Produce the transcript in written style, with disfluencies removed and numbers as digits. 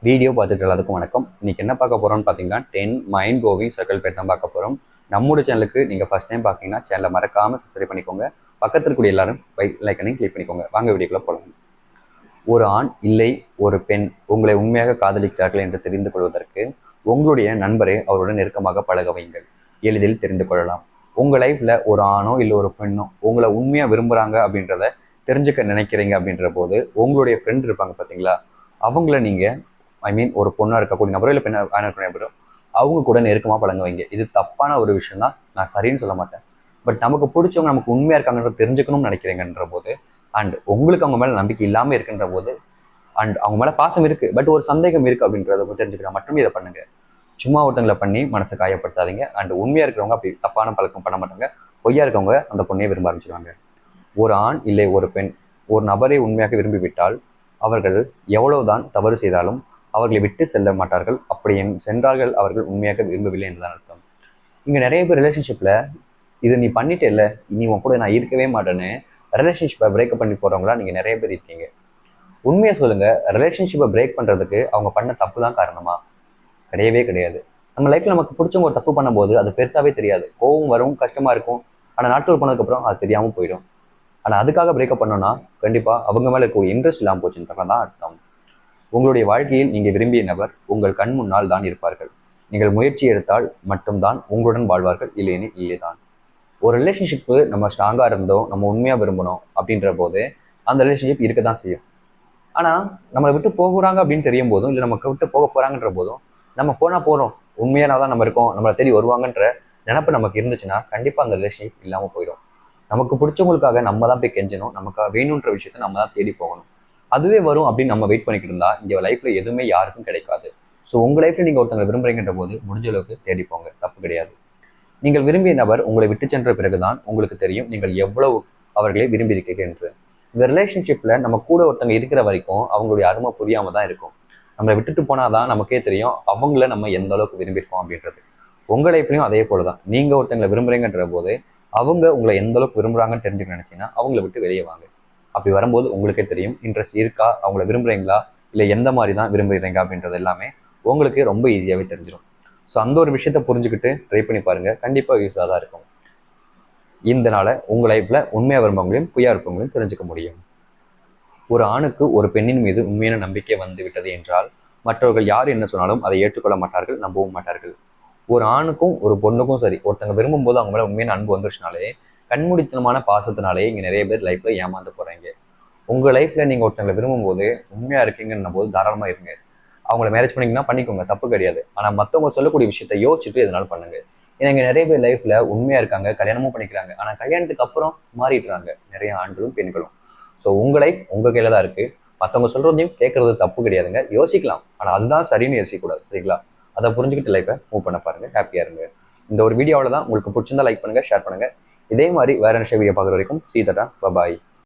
Video பார்த்துட்டு எல்லாத்துக்கும் வணக்கம். இன்னைக்கு என்ன பார்க்க போறோம்னு பார்த்தீங்கன்னா 10 மைண்ட் கோவிங் சர்க்கிள் பேர் தான் பார்க்க போகிறோம். நம்மளோட சேனலுக்கு நீங்கள் ஃபர்ஸ்ட் டைம் பார்த்தீங்கன்னா சேனலை மறக்காமல் சப்ஸ்கிரைப் பண்ணிக்கோங்க. பக்கத்தில் இருக்கக்கூடிய எல்லாரும் லைக்கனையும் கிளிக் பண்ணிக்கோங்க. வாங்க வீடியோக்குள்ள போகலாம். ஒரு ஆண் இல்லை ஒரு பெண் உங்களை உண்மையாக காதலிக்கிறார்கள் என்று தெரிந்து கொள்வதற்கு உங்களுடைய நண்பரை அவருடன் நெருக்கமாக பழக வையுங்கள். எளிதில் தெரிந்து கொள்ளலாம். உங்கள் லைஃப்பில் ஒரு ஆணோ இல்லை ஒரு பெண்ணோ உங்களை உண்மையாக விரும்புகிறாங்க அப்படின்றத தெரிஞ்சுக்க நினைக்கிறீங்க அப்படின்ற போது உங்களுடைய ஃப்ரெண்ட் இருப்பாங்க பார்த்தீங்களா, அவங்கள நீங்கள் ஒரு பொண்ணாக இருக்கக்கூடிய நபரோ இல்லை பெண்ணாக இருக்கக்கூடிய நபரோ அவங்க கூட நெருக்கமாக பழங்க வைங்க. இது தப்பான ஒரு விஷயம் தான், நான் சரின்னு சொல்ல மாட்டேன். பட் நமக்கு பிடிச்சவங்க நமக்கு உண்மையாக இருக்காங்கன்றத தெரிஞ்சுக்கணும்னு நினைக்கிறீங்கன்ற போது அண்ட் உங்களுக்கு அவங்க மேலே நம்பிக்கை இல்லாமல் இருக்கின்ற போது அண்ட் அவங்க மேலே பாசம் இருக்குது பட் ஒரு சந்தேகம் இருக்குது அப்படின்றத தெரிஞ்சுக்கிறா மட்டுமே இதை பண்ணுங்க. சும்மா ஒருத்தங்களை பண்ணி மனசை காயப்படுத்தாதீங்க. அண்ட் உண்மையாக இருக்கிறவங்க அப்படி தப்பான பழக்கம் பண்ண மாட்டாங்க. பொய்யா இருக்கவங்க அந்த பொண்ணையை விரும்ப ஆரம்பிச்சிருவாங்க. ஒரு ஆண் இல்லை ஒரு பெண் ஒரு நபரை உண்மையாக விரும்பிவிட்டால் அவர்கள் எவ்வளவுதான் தவறு செய்தாலும் அவர்களை விட்டு செல்ல மாட்டார்கள். அப்படி சென்றார்கள் அவர்கள் உண்மையாக விரும்பவில்லை என்றுதான் அர்த்தம். இங்க நிறைய பேர் ரிலேஷன்ஷிப்ல இது நீ பண்ணிட்டே இல்லை, இனி உன் கூட நான் இருக்கவே மாட்டேன்னு ரிலேஷன்ஷிப்பை பிரேக்கப் பண்ணி போறவங்களா நீங்க நிறைய பேர் இருக்கீங்க. உண்மையை சொல்லுங்க, ரிலேஷன்ஷிப்பை பிரேக் பண்றதுக்கு அவங்க பண்ண தப்பு தான் காரணமா? கிடையவே கிடையாது. நம்ம லைஃப்ல நமக்கு பிடிச்சவங்க ஒரு தப்பு பண்ணும்போது அது பெருசாவே தெரியாது. கோவம் வரும், கஷ்டமா இருக்கும். ஆனா நாட்கள் போனதுக்கு அப்புறம் அது தெரியாம போயிடும். ஆனா அதுக்காக பிரேக்கப் பண்ணோம்னா கண்டிப்பா அவங்க மேல இருக்க இன்ட்ரெஸ்ட் இல்லாமல் போச்சுன்றதான் அர்த்தம். உங்களுடைய வாழ்க்கையில் நீங்கள் விரும்பிய நபர் உங்கள் கண் முன்னால் தான் இருப்பார்கள். நீங்கள் முயற்சி எடுத்தால் மட்டும்தான் உங்களுடன் வாழ்வார்கள், இல்லைன்னு இல்லைதான். ஒரு ரிலேஷன்ஷிப்பு நம்ம ஸ்ட்ராங்காக இருந்தோம், நம்ம உண்மையாக விரும்பணும் அப்படின்ற போது அந்த ரிலேஷன்ஷிப் இருக்க தான் செய்யும். ஆனால் நம்மளை விட்டு போகிறாங்க அப்படின்னு தெரியும் போதும் இல்லை நமக்கு விட்டு போக போகிறாங்கன்ற போதும் நம்ம போனால் போகிறோம், உண்மையாக தான் நம்ம இருக்கோம், நம்மளை தேடி வருவாங்கன்ற நினப்பு நமக்கு இருந்துச்சுன்னா கண்டிப்பாக அந்த ரிலேஷன்ஷிப் இல்லாமல் போயிடும். நமக்கு பிடிச்சவங்களுக்காக நம்ம தான் போய் கெஞ்சணும், நமக்காக வேணுன்ற விஷயத்த நம்ம தான் தேடி போகணும். அதுவே வரும் அப்படின்னு நம்ம வெயிட் பண்ணிக்கிட்டு இருந்தா இங்க லைஃப்ல எதுவுமே யாருக்கும் கிடைக்காது. ஸோ உங்க லைஃப்ல நீங்க ஒருத்தங்களை விரும்புறீங்கன்ற போது முடிஞ்ச அளவுக்கு தேடி போங்க, தப்பு கிடையாது. நீங்கள் விரும்பிய நபர் உங்களை விட்டு சென்ற பிறகுதான் உங்களுக்கு தெரியும் நீங்கள் எவ்வளவு அவர்களை விரும்பி இருக்கீங்க என்று. இந்த ரிலேஷன்ஷிப்ல நம்ம கூட ஒருத்தங்க இருக்கிற வரைக்கும் அவங்களுடைய அருமை புரியாம தான் இருக்கும். நம்மளை விட்டுட்டு போனாதான் நமக்கே தெரியும் அவங்கள நம்ம எந்த அளவுக்கு விரும்பியிருக்கோம் அப்படின்றது. உங்க லைஃப்லயும் அதே போலதான். நீங்க ஒருத்தங்களை விரும்புறீங்கன்ற போது அவங்க உங்களை எந்த அளவுக்கு விரும்புறாங்கன்னு தெரிஞ்சுக்க நினைச்சீங்கன்னா அவங்கள விட்டு வெளியே வாங்க. அப்படி வரும்போது உங்களுக்கே தெரியும் இன்ட்ரெஸ்ட் இருக்கா, அவங்கள விரும்புறீங்களா, இல்லை எந்த மாதிரி தான் விரும்புறீங்க அப்படின்றது எல்லாமே உங்களுக்கு ரொம்ப ஈஸியாகவே தெரிஞ்சிடும். ஸோ அந்த ஒரு விஷயத்த புரிஞ்சுக்கிட்டு ட்ரை பண்ணி பாருங்க, கண்டிப்பாக யூஸ்ஃபுல்லாக தான் இருக்கும். இதனால உங்கள் லைஃப்ல உண்மையாக விரும்பவங்களையும் பொய்யா இருப்பவங்களையும் தெரிஞ்சுக்க முடியும். ஒரு ஆணுக்கு ஒரு பெண்ணின் மீது உண்மையான நம்பிக்கை வந்து விட்டது என்றால் மற்றவர்கள் யார் என்ன சொன்னாலும் அதை ஏற்றுக்கொள்ள மாட்டார்கள், நம்பவும் மாட்டார்கள். ஒரு ஆணுக்கும் ஒரு பொண்ணுக்கும் சரி, ஒருத்தங்க விரும்பும் போது அவங்க மேலே உண்மையான அன்பு வந்துருச்சுனாலே கண்மூடித்தனமான பாசத்தினாலே இங்கே நிறைய பேர் லைஃப்ல ஏமாந்து போறாங்க. உங்க லைஃப்ல நீங்க ஒருத்தங்களை விரும்பும் போது உண்மையா இருக்கீங்கன்ன போது தாராளமா இருங்க. அவங்கள மேரேஜ் பண்ணிங்கன்னா பண்ணிக்கோங்க, தப்பு கிடையாது. ஆனா மத்தவங்க சொல்லக்கூடிய விஷயத்த யோசிச்சுட்டு எதனால பண்ணுங்க. ஏன்னா இங்க நிறைய பேர் லைஃப்ல உண்மையா இருக்காங்க, கல்யாணமும் பண்ணிக்கிறாங்க. ஆனா கல்யாணத்துக்கு அப்புறம் மாறிடுறாங்க நிறைய ஆண்களும் பெண்களும். ஸோ உங்க லைஃப் உங்க கையில தான் இருக்கு. மற்றவங்க சொல்றதையும் கேட்கறது தப்பு கிடையாதுங்க, யோசிக்கலாம். ஆனா அதுதான் சரின்னு யோசிக்கக்கூடாது, சரிங்களா? அதை புரிஞ்சுக்கிட்டு லைஃப்பை மூவ் பண்ண பாருங்க, ஹாப்பியா இருங்க. இந்த ஒரு வீடியோவில் தான் உங்களுக்கு பிடிச்சிருந்தா லைக் பண்ணுங்க, ஷேர் பண்ணுங்க. இதே மாதிரி வேற என்ன வீடியோ பார்க்குற வரைக்கும் சீதட்டா, பாய்.